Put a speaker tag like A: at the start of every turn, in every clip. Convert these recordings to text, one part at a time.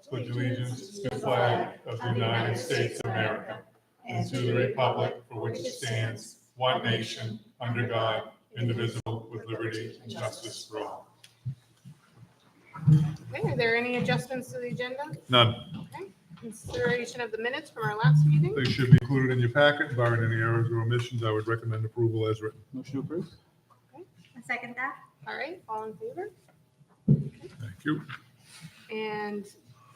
A: pledge allegiance to the flag of the United States of America and to the republic for which it stands, one nation, under God, indivisible, with liberty and justice for all.
B: Okay, are there any adjustments to the agenda?
A: None.
B: Okay. Consideration of the minutes from our last meeting?
A: They should be included in your packet. Barring any errors or omissions, I would recommend approval as written.
C: Motion approved.
D: I second that.
B: All right, all in favor?
A: Thank you.
B: And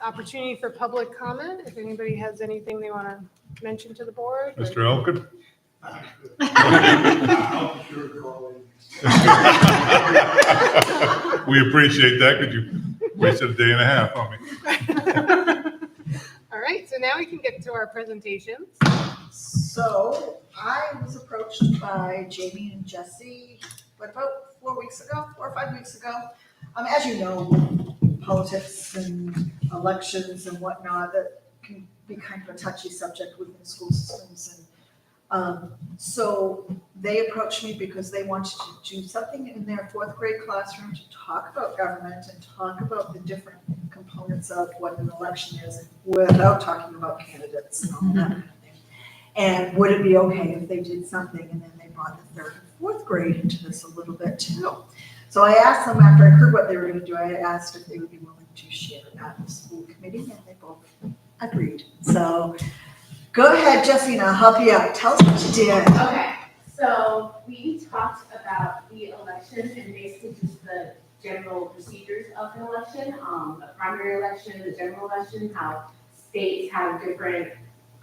B: opportunity for public comment, if anybody has anything they want to mention to the board. or-
A: Mr. Elkin? We appreciate that. Could you wasted a day and a half on me?
B: All right, so now we can get to our presentations.
D: So I was approached by Jamie and Jesse, about 4 or 5 weeks ago. As you know, politics and elections and whatnot, that can be kind of a touchy subject within school systems. And so they approached me because they wanted to do something in their 4th grade classroom to talk about government and talk about the different components of what an election is without talking about candidates and all that kind of thing. And would it be okay if they did something? And then they brought the 3rd and 4th grade into this a little bit too. So I asked them, after I heard what they were going to do, I asked if they would be willing to share at the school committee, and they both agreed. So go ahead, Jesse, and I'll help you out. Tell us what you did.
E: Okay, so we talked about the election and basically just the general procedures of an election, the primary election, the general election, how states have different,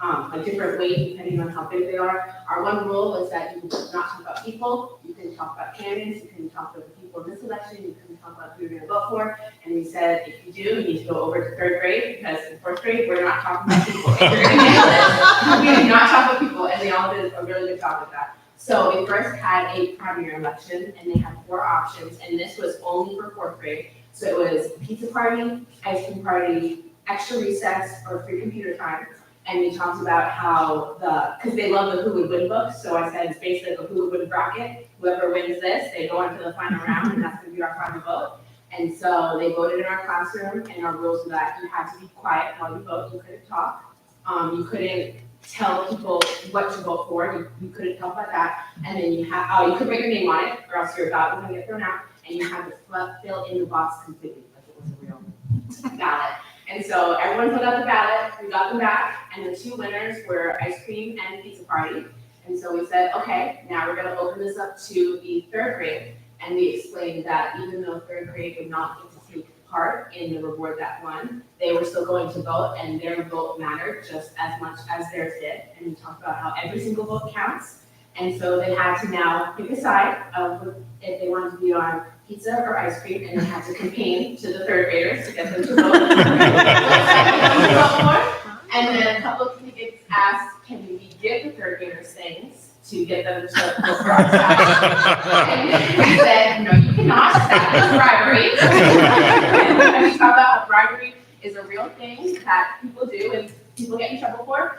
E: a different weight depending on how big they are. Our one rule was that you could not talk about people, you can talk about candidates, you can talk about the people in this election, you can talk about who you're gonna vote for. And we said, if you do, you need to go over to 3rd grade, because in 4th grade, we're not talking about people. If you're gonna get this, we do not talk about people, and they all did a really good job with that. So we first had a primary election, and they had 4 options, and this was only for 4th grade. So it was pizza party, ice cream party, extra recess, or free computer time. And we talked about how because they love the Who Would Win book, so I said it's basically the Who Would Win bracket. Whoever wins this, they go on to the final round, and that's gonna be our final vote. And so they voted in our classroom, and our rules were that you had to be quiet while you vote, you couldn't talk. You couldn't tell people what to vote for, you couldn't talk about that. And then you could write your name on it, or else your ballot was gonna get thrown out, and you had to fill in the box completely, like it was a real ballot. And so everyone put out the ballot, we got them back, and the 2 winners were ice cream and pizza party. And so we said, okay, now we're gonna open this up to the 3rd grade. And we explained that even though 3rd grade would not get to take part in the reward that won, they were still going to vote, and their vote mattered just as much as theirs did. And we talked about how every single vote counts. And so they had to now pick a side of if they wanted to be on pizza or ice cream, and they had to campaign to the 3rd graders to get them to vote. And then a couple of kids asked, can we give the 3rd graders things to get them to vote for our side? And we said, no, you cannot, that is bribery. And we talked about how bribery is a real thing that people do and people get in trouble for.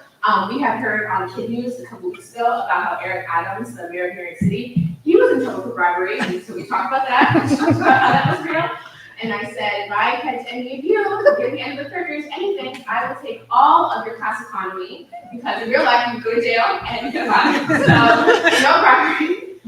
E: We have heard on Kid News a couple weeks ago about how Eric Adams, the mayor of New York City, he was in trouble for bribery, and so we talked about that. We talked about how that was real. And I said, if I catch any of you give the end of the 3rd graders anything, I will take all of your class economy, because in real life you go to jail and you get fined. So no bribery.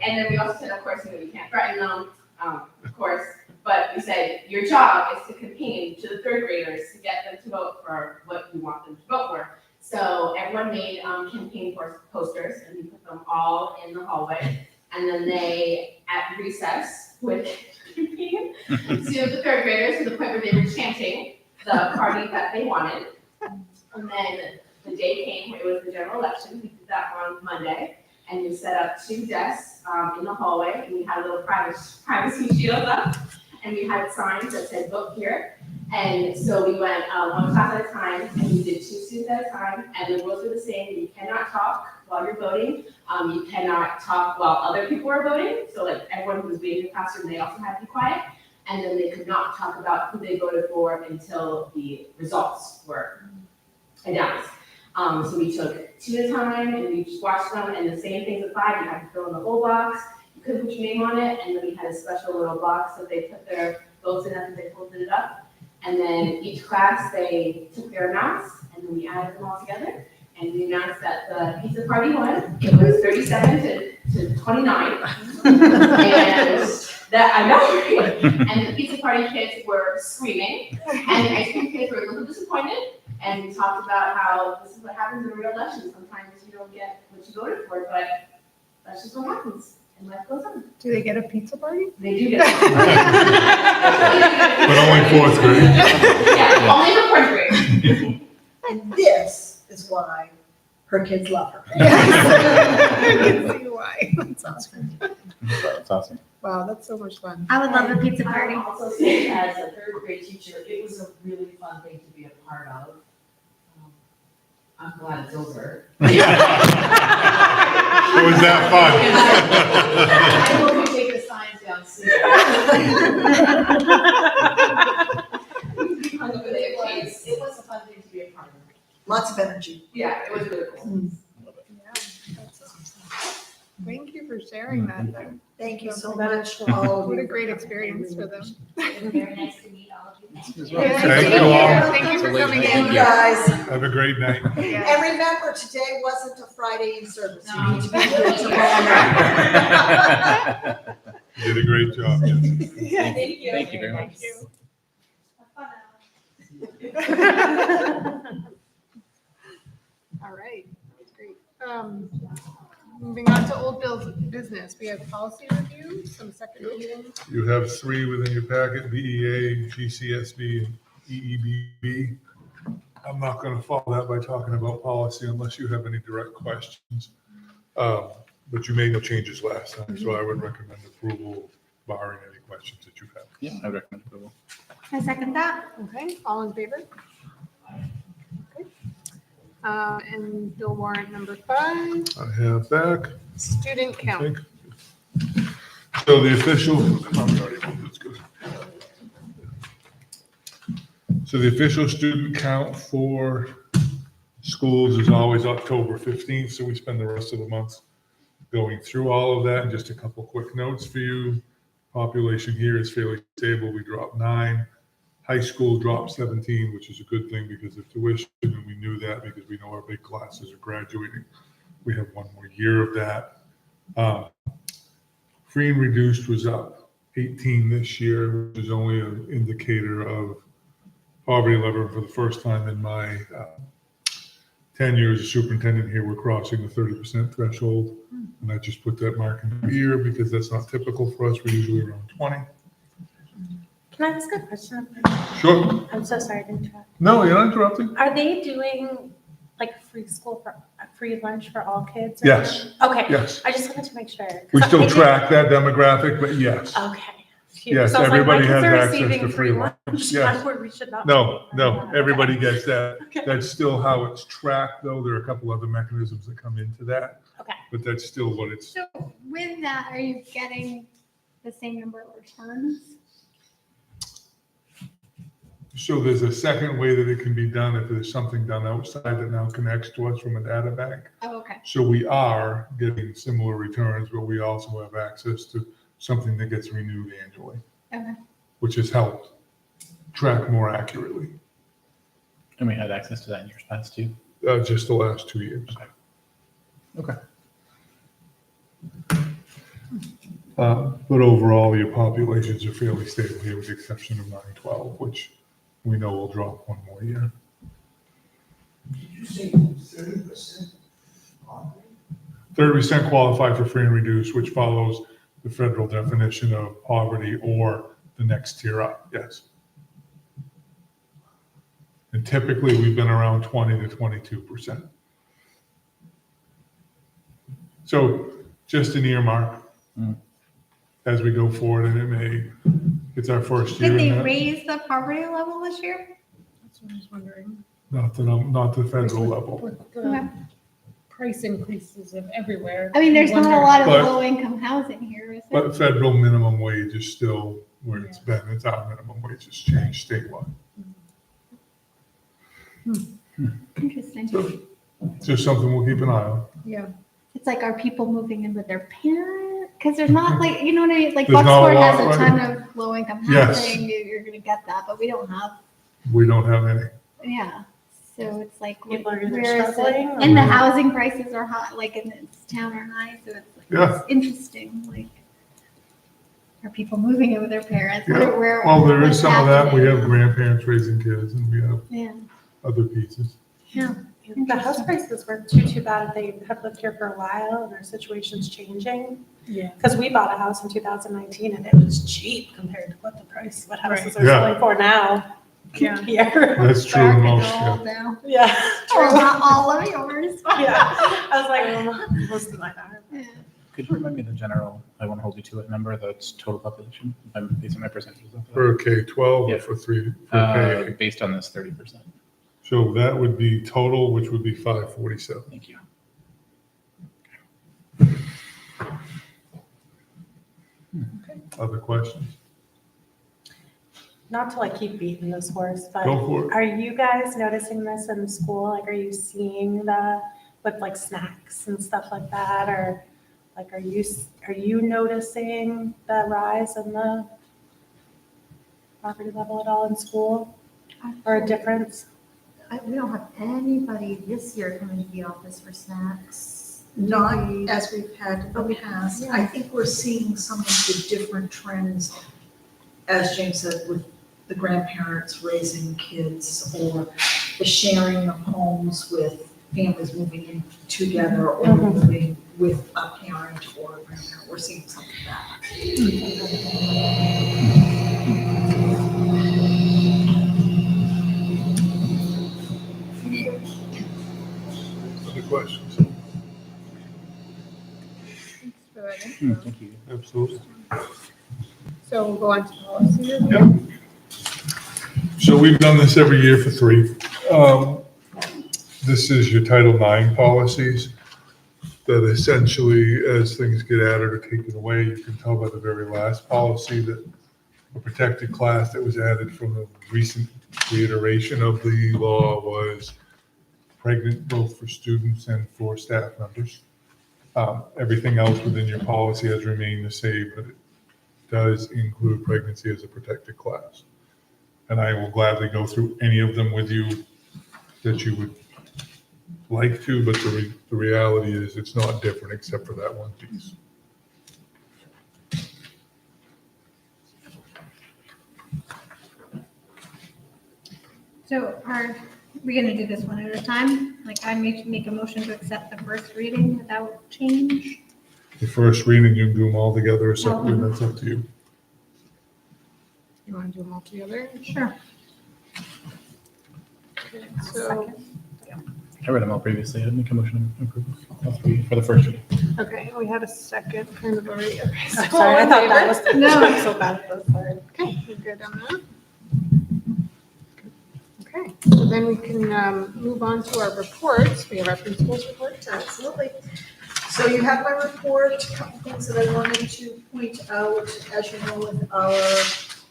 E: And then we also said, of course, you can't threaten them, of course. But we said, your job is to campaign to the 3rd graders to get them to vote for what you want them to vote for. So everyone made campaign posters, and we put them all in the hallway. And then they, at recess, would campaign to the 3rd graders to the point where they were chanting the party that they wanted. And then the day came, it was the general election. We did that on Monday. And we set up 2 desks in the hallway, and we had a little privacy shield up. And we had signs that said, vote here. And so we went 1 class at a time, and we did 2 students at a time, and the rules were the same. You cannot talk while you're voting. You cannot talk while other people are voting. So like everyone who was waiting in the classroom, they also had to be quiet. And then they could not talk about who they voted for until the results were announced. So we took 2 at a time, and we just watched them, and the same things applied. You had to fill in the whole box. You couldn't put your name on it, and then we had a special little box that they put their votes in after they folded it up. And then each class, they took their amounts, and then we added them all together. And we announced that the pizza party won. It was 37 to 29. And that, I know, right? And the pizza party kids were screaming, and the ice cream kids were a little disappointed. And we talked about how this is what happens in a real election. Sometimes you don't get what you voted for, but that's just what happens, and life goes on.
B: Do they get a pizza party?
E: They do get it.
A: But only fourth grade.
E: Yeah, only for fourth grade.
D: And this is why her kids love her.
B: I can see why. That's awesome.
C: That's awesome.
B: Wow, that's so much fun.
F: I would love a pizza
G: I
F: party.
G: would also say, as a third grade teacher, it was a really fun thing to be a part of. I'm glad it's over.
A: It was that fun.
G: I hope you take the signs down soon. It was a fun thing to be a part of.
D: Lots of energy.
E: Yeah, it was really cool.
B: Yeah, that's awesome. Thank you for sharing that. though.
D: Thank you so much, all of
B: What
D: you.
B: a great experience for them.
F: Very nice to meet all of you. Thank you.
B: Yeah,
A: Thank you all.
B: Thank you for coming
D: Thank you
B: in.
D: guys.
A: Have a great night.
B: Yeah.
D: And remember, today wasn't a Friday in service. You
G: No.
D: need to be here tomorrow night.
A: You did a great job. Yes.
B: Yeah.
F: Thank you.
C: Thank you very much.
B: All right, great. Moving on to old business, we have policy review, some second reading.
A: You have 3 within your packet, BEA, GCSB, and EEBB. I'm not going to follow that by talking about policy unless you have any direct questions. But you made no changes last time, so I would recommend approval barring any questions that you have.
C: Yeah, I would recommend approval.
F: I second that.
B: Okay, all in favor? Okay. And bill warrant number 5,
A: I have back,
B: student
A: I
B: count.
A: think. So the official, come on, we already moved, that's good. So the official student count for schools is always October 15th, so we spend the rest of the month going through all of that. And just a couple quick notes for you. Population here is fairly stable. We dropped 9. High school dropped 17, which is a good thing because of tuition, and we knew that because we know our big classes are graduating. We have 1 more year of that. Free and reduced was up 18 this year, which is only an indicator of poverty level. For the first time in my 10 years as superintendent here, we're crossing the 30% threshold. And I just put that mark in here because that's not typical for us. We're usually around 20.
F: Can I ask a question?
A: Sure.
F: I'm so sorry to interrupt.
A: No, you're not interrupting.
F: Are they doing like free school for free lunch for all kids?
A: Yes.
F: Okay.
A: Yes.
F: I just wanted to make sure. 'Cause
A: We still
F: I did-
A: track that demographic, but yes.
F: Okay. Phew.
A: Yes,
F: So I was like,
A: everybody
F: my kids
A: has
F: are
A: access
F: receiving
A: to free lunch. Yes.
F: That's where we should not.
A: No,
F: be.
A: no, everybody
F: Okay.
A: gets that.
F: Okay.
A: That's still how it's tracked, though. There are a couple other mechanisms that come into that,
F: Okay.
A: but that's still what it's.
H: So with that, are you getting the same number of returns?
A: So there's a second way that it can be done if there's something done outside that now connects to us from a data bank.
H: Oh, okay.
A: So we are getting similar returns, but we also have access to something that gets renewed annually,
H: Okay.
A: which has helped track more accurately,
C: And we had access to that in years past too.
A: just the last 2 years.
C: Okay.
A: But overall, your populations are fairly stable here with the exception of 912, which we know will drop 1 more year.
I: Did you say 30%?
A: 30% qualify for free and reduced, which follows the federal definition of poverty or the next tier up, yes. And typically, we've been around 20 to 22%. So just an earmark as we go forward, and it's our first year.
H: Did they
A: in that.
H: raise the poverty level this year?
B: That's what I was wondering.
A: Not the federal level.
B: With the
H: Okay.
B: price increases of everywhere.
H: I mean, there's not a
B: Wonder-
H: lot of
A: But-
H: low-income housing here, is there?
A: But federal minimum wage is still where it's been. It's our minimum wage has changed statewide.
H: Interesting.
A: So it's just something we'll keep an eye on.
B: Yeah.
H: It's like, are people moving in with their parents? Because there's not what I mean? Like
A: There's not a
H: Bucksport has
A: lot,
H: a
A: right?
H: ton of low-income
A: Yes.
H: housing. You're going to get that, but we don't have
A: We don't have any.
H: Yeah, so it's like,
F: People are either
H: where is it?
F: struggling or-
H: And the housing prices are high, like in this town are high, so it's like,
A: Yeah.
H: it's interesting, like, are people moving in with their parents? What
A: Yeah.
H: are- where-
A: Well, there is
H: what's
A: some of that. We have
H: happening?
A: grandparents raising kids and we have
H: Yeah,
A: other pieces.
F: The house prices weren't too bad if they have lived here for a while and their situation's changing.
B: Yeah.
F: Because we bought a house in 2019 and it was cheap compared to what what houses are
A: Yeah.
F: selling for now.
B: Yeah.
F: Here.
A: That's true
H: back
A: in
H: in
A: most,
H: the
A: yeah.
H: old now.
F: Yeah.
H: Well, not all of yours.
F: Yeah. I was like, most of my time.
H: Yeah.
C: Could you remind me the general, I want to hold you to it, number, that's total population? Based on my percentages. of that?
A: For K-12
C: Yeah.
A: or for K-8?
C: Based on this 30%.
A: So that would be total, which would be 547.
C: Thank you.
A: Other questions?
F: Not to like keep beating this horse, but
A: Go for it.
F: are you guys noticing this in the school? Like, are you seeing the, with like snacks and stuff like that? Or like, are you noticing the rise in the poverty level at all in school? Or a difference?
J: We don't have anybody this year coming to the office for snacks.
D: Not as we've had in the past. I think we're seeing some of the different trends, as James said, with the grandparents raising kids or the sharing of homes with families moving in together or moving with a parent or a grandparent. We're seeing some of that.
A: Other questions?
C: Thank you.
A: Absolutely.
B: So we'll go on to policy review.
A: Yep. So we've done this every year for 3. This is your Title IX policies that essentially, as things get added or taken away, you can tell by the very last policy that a protected class that was added from the recent reiteration of the law was pregnant, both for students and for staff members. Everything else within your policy has remained the same, but it does include pregnancy as a protected class. And I will gladly go through any of them with you that you would like to, but the reality is it's not different except for that one piece.
H: So are we gonna do this one at a time? Like I make a motion to accept the first reading without change?
A: The first reading, you can do them all together or separately, that's up to you.
B: You want to do them all together?
H: Sure.
B: Okay, so,
C: I read them all previously. I'd make a motion to approve all 3 for the first reading.
B: okay, we had a second kind of already. Okay, so
F: I'm sorry, I
B: all
F: thought
B: in
F: that was,
B: favor?
H: No.
F: I'm so bad at this part.
B: Okay, we're good on that. Okay, so then we can move on to our reports. We have our principal's report.
D: Absolutely. So you have my report, a couple things that I wanted to point out. As you know, with our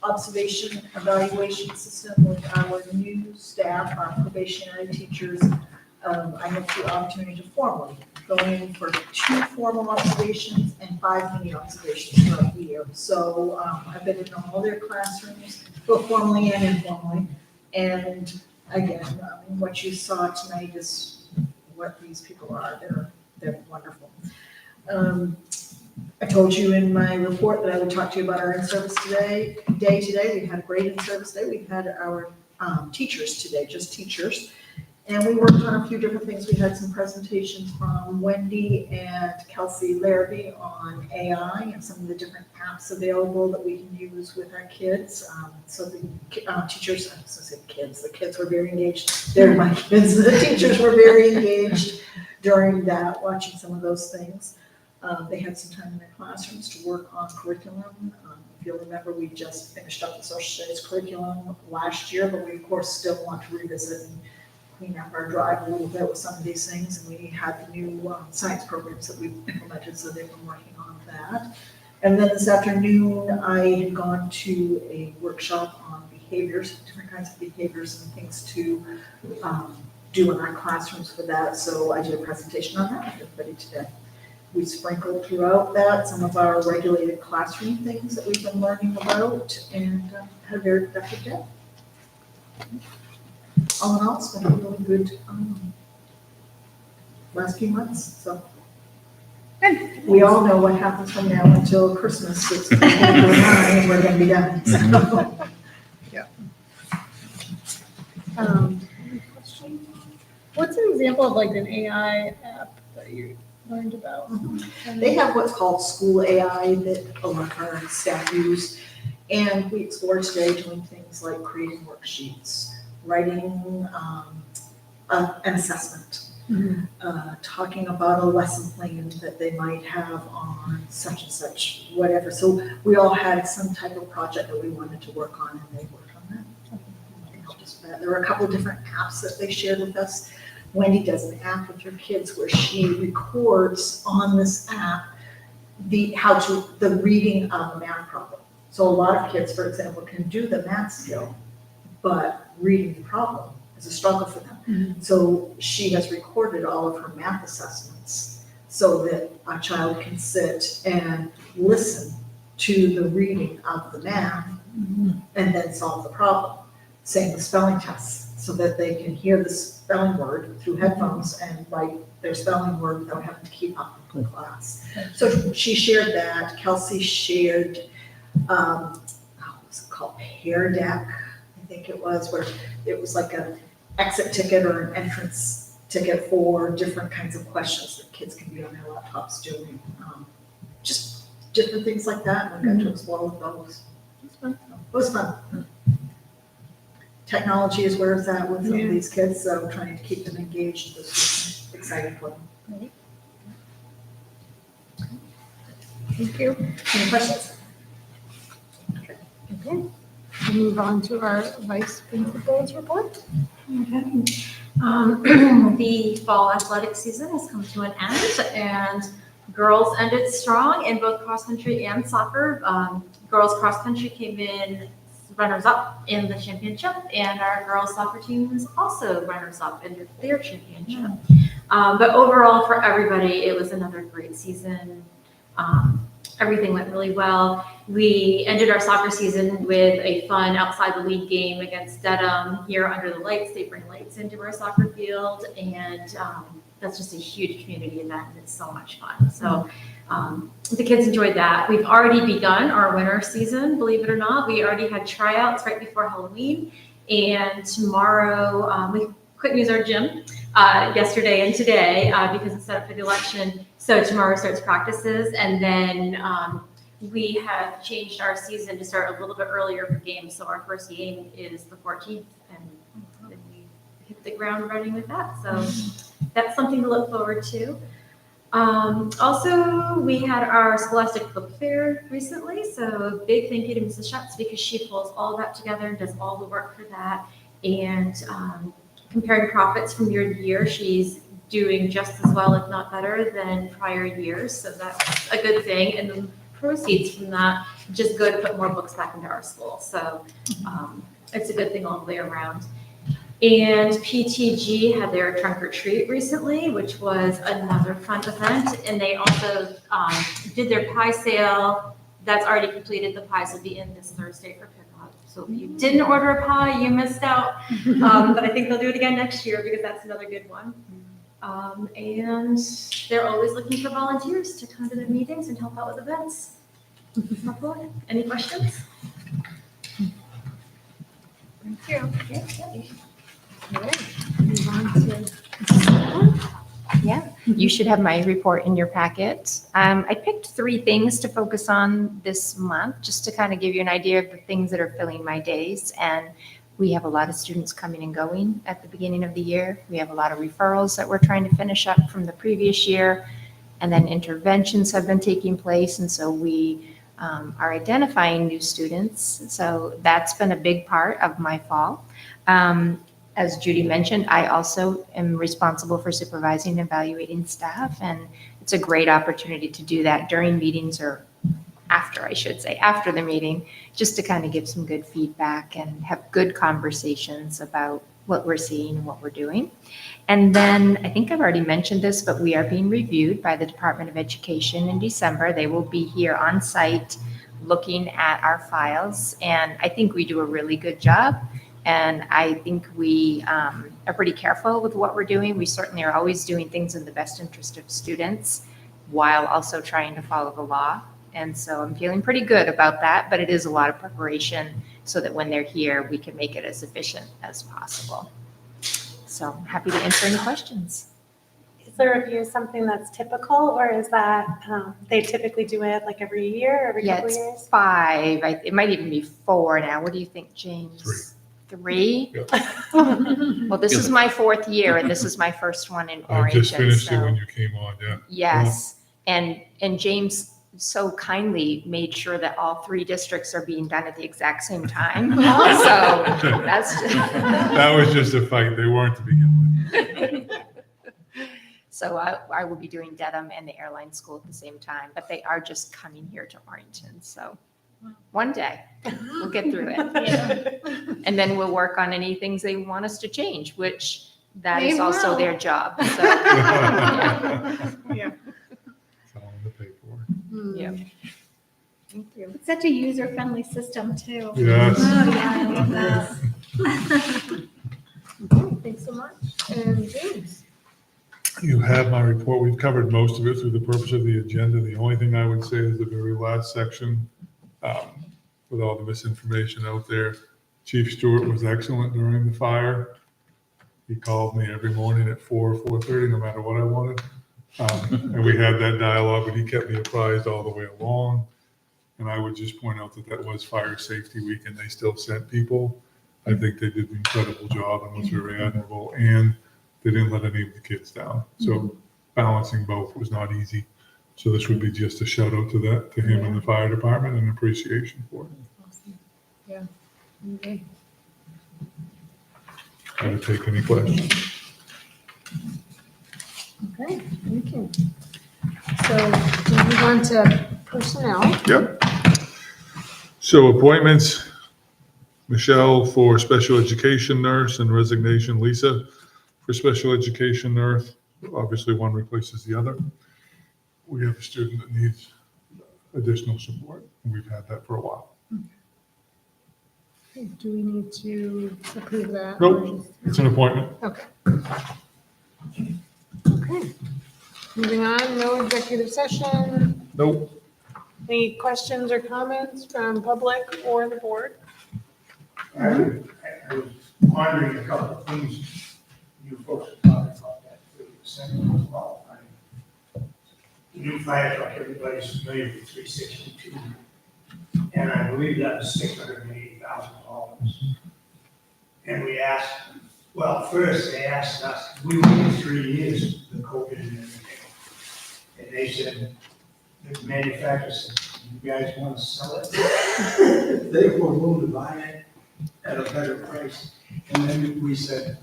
D: observation evaluation system, with our new staff, our probationary teachers, I have the opportunity to formally go in for 2 formal observations and 5 mini observations throughout the year. So I've been in all their classrooms, both formally and informally. And again, what you saw tonight is what these people are. They're wonderful. I told you in my report that I would talk to you about our in-service day today. We had a great in-service day. We had our teachers today, just teachers. And we worked on a few different things. We had some presentations from Wendy and Kelsey Larrabee on AI and some of the different apps available that we can use with our kids. So the teachers, I was gonna say kids, the kids were very engaged. They're my kids. The teachers were very engaged during that, watching some of those things. They had some time in their classrooms to work on curriculum. If you'll remember, we just finished up the social studies curriculum last year, but we of course still want to revisit and clean up our drive a little bit with some of these things. And we had the new science programs that we've implemented, so they've been working on that. And then this afternoon, I had gone to a workshop on behaviors, different kinds of behaviors and things to do in our classrooms for that. So I did a presentation on that for everybody today. We sprinkled throughout that some of our regulated classroom things that we've been learning about and had a very productive day. all in all, it's been a really good last few months, so. We all know what happens from now until Christmas. It's going to be and we're going to be done. So.
B: What's an example of like an AI app that you learned about?
D: They have what's called school AI that a lot of our staff use. And we explored today doing things like creating worksheets, writing an assessment, talking about a lesson plan that they might have on such and such, whatever. So we all had some type of project that we wanted to work on, and they worked on that. They helped us with that. There were a couple of different apps that they shared with us. Wendy does an app with her kids where she records on this app the reading of a math problem. So a lot of kids, for example, can do the math skill, but reading the problem is a struggle for them. So she has recorded all of her math assessments so that a child can sit and listen to the reading of the math and then solve the problem. Same with spelling tests, so that they can hear the spelling word through headphones and write their spelling word without having to keep up with the class. So she shared that. Kelsey shared, what's it called, Pear Deck, I think it was, where it was like an exit ticket or an entrance ticket for different kinds of questions that kids can be on their laptops doing. Just different things like that, and I got to explore with those. It was fun. Technology is where it's at with some of these kids, so trying to keep them engaged is exciting for them.
B: Thank you.
D: Any questions?
B: Okay. We'll move on to our vice principal's report.
J: Okay. The fall athletic season has come to an end, and girls ended strong in both cross country and soccer. Girls cross country came in runners-up in the championship, and our girls soccer team was also runners-up in their championship. But overall, for everybody, it was another great season. Everything went really well. We ended our soccer season with a fun outside the league game against Dedham here under the lights. They bring lights into our soccer field, and that's just a huge community event, and it's so much fun. So the kids enjoyed that. We've already begun our winter season, believe it or not. We already had tryouts right before Halloween, and tomorrow we couldn't use our gym yesterday and today because it's set up for the election. So tomorrow starts practices, and then we have changed our season to start a little bit earlier for games. So our first game is the 14th, and then we hit the ground running with that. So that's something to look forward to. Also, we had our Scholastic Book Fair recently, so big thank you to Mrs. Schatz because she pulls all that together and does all the work for that. And comparing profits from year to year, she's doing just as well, if not better, than prior years. So that's a good thing. And the proceeds from that just go to put more books back into our school. So it's a good thing all the way around. And PTG had their trunk or treat recently, which was another fun event. And they also did their pie sale. That's already completed. The pies will be in this Thursday for pickup. So if you didn't order a pie, you missed out. But I think they'll do it again next year because that's another good one. And they're always looking for volunteers to come to their meetings and help out with events. Any questions?
B: Thank you.
J: Yeah.
B: All right. Move on to
K: You should have my report in your packet. I picked 3 things to focus on this month, just to kind of give you an idea of the things that are filling my days. And we have a lot of students coming and going at the beginning of the year. We have a lot of referrals that we're trying to finish up from the previous year. And then interventions have been taking place. And so we are identifying new students. So that's been a big part of my fall. As Judy mentioned, I also am responsible for supervising and evaluating staff, and it's a great opportunity to do that during meetings, or after, I should say, after the meeting, just to kind of give some good feedback and have good conversations about what we're seeing and what we're doing. And then I think I've already mentioned this, but we are being reviewed by the Department of Education in December. They will be here on site looking at our files, and I think we do a really good job. And I think we are pretty careful with what we're doing. We certainly are always doing things in the best interest of students while also trying to follow the law. And so I'm feeling pretty good about that, but it is a lot of preparation so that when they're here, we can make it as efficient as possible. So happy to answer any questions.
F: Is the review something that's typical, or is that they typically do it like every year, or every
K: Yeah,
F: couple
K: it's
F: years?
K: 5. It might even be 4 now. What do you think, James? 3? Well, this is my 4th year, and this is my first one in
A: I
K: Orrington.
A: just finished it
K: so-
A: when you came on, yeah.
K: Yes, and James so kindly made sure that all 3 districts are being done at the exact same time. So that's.
A: That was just a fight. They weren't to begin with.
K: So I will be doing Dedham and the airline school at the same time, but they are just coming here to Orrington. So one day we'll get through it. And then we'll work on any things they want us to change, which that is
H: They
K: also
H: will.
K: their job. So, yeah.
B: Yeah.
A: It's all in the paperwork.
K: Yeah.
B: Thank you.
H: It's such a user-friendly system too.
A: Yes.
H: Oh, yeah, I love that.
B: Okay, thanks so much. And James?
A: You have my report. We've covered most of it through the purpose of the agenda. The only thing I would say is the very last section, with all the misinformation out there. Chief Stewart was excellent during the fire. He called me every morning at 4:30, no matter what I wanted. And we had that dialogue, but he kept me apprised all the way along. And I would just point out that that was Fire Safety Week, and they still sent people. I think they did an incredible job and was very admirable, and they didn't let any of the kids down. So balancing both was not easy. So this would be just a shout out to that, to him and the fire department, and appreciation for it.
B: Awesome. Yeah. Okay.
A: I would take any questions.
B: Okay, thank you. So we'll move on to personnel.
A: Yep. So appointments, Michelle for special education nurse, and resignation Lisa for special education nurse. Obviously, one replaces the other. We have a student that needs additional support, and we've had that for a while.
B: Okay, do we need to approve that?
A: Nope, it's an appointment.
B: Okay. Okay. Moving on, no executive session.
A: Nope.
B: Any questions or comments from public or the board?
I: I was wondering a couple of things you folks are talking about that 30% as well. The new fire truck, everybody's familiar with 362. And I believe that was $680,000. And we asked, well, first they asked us, we waited 3 years for the COVID and everything. And they said, the manufacturer said, you guys want to sell it? They were willing to buy it at a better price. And then we said,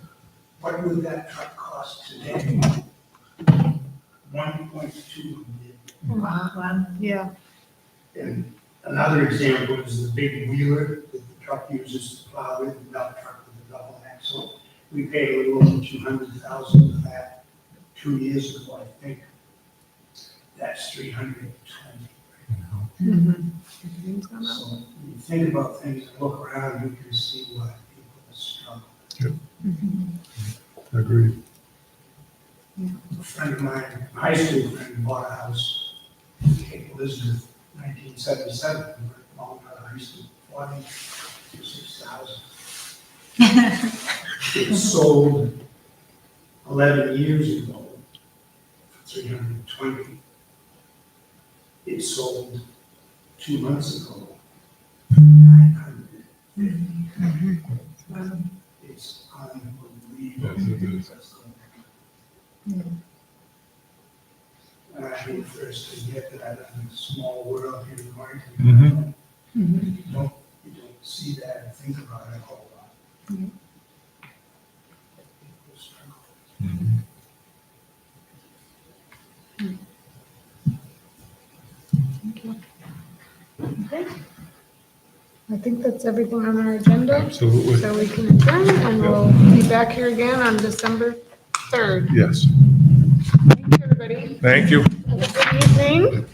I: what would that truck cost today? 1.2 million.
B: Wow. Yeah.
I: And another example is the big wheeler that the truck uses to plow with, the dump truck with the double axle. We paid a little over $200,000 for that 2 years ago, I think. That's $320,000.
B: Everything's gone up.
I: So when you think about things and look around, you can see why people struggle.
A: Agreed.
I: A friend of mine, a high school friend, bought a house in Cape Elizabeth, 1977. We were long out of high school, 46,000. It sold 11 years ago for 320. It sold 2 months ago, 900. It's unbelievable.
A: Yes, it is.
I: And I mean, first to get that I live in a small world here in Orrington.
A: Mhm.
I: You don't see that and think about it a whole lot. People struggle.
B: I think that's everything on our agenda.
A: Absolutely.
B: So we can adjourn, and we'll be back here again on December 3rd.
A: Yes.
B: Thank you, everybody.
A: Thank you.
B: Have a good evening.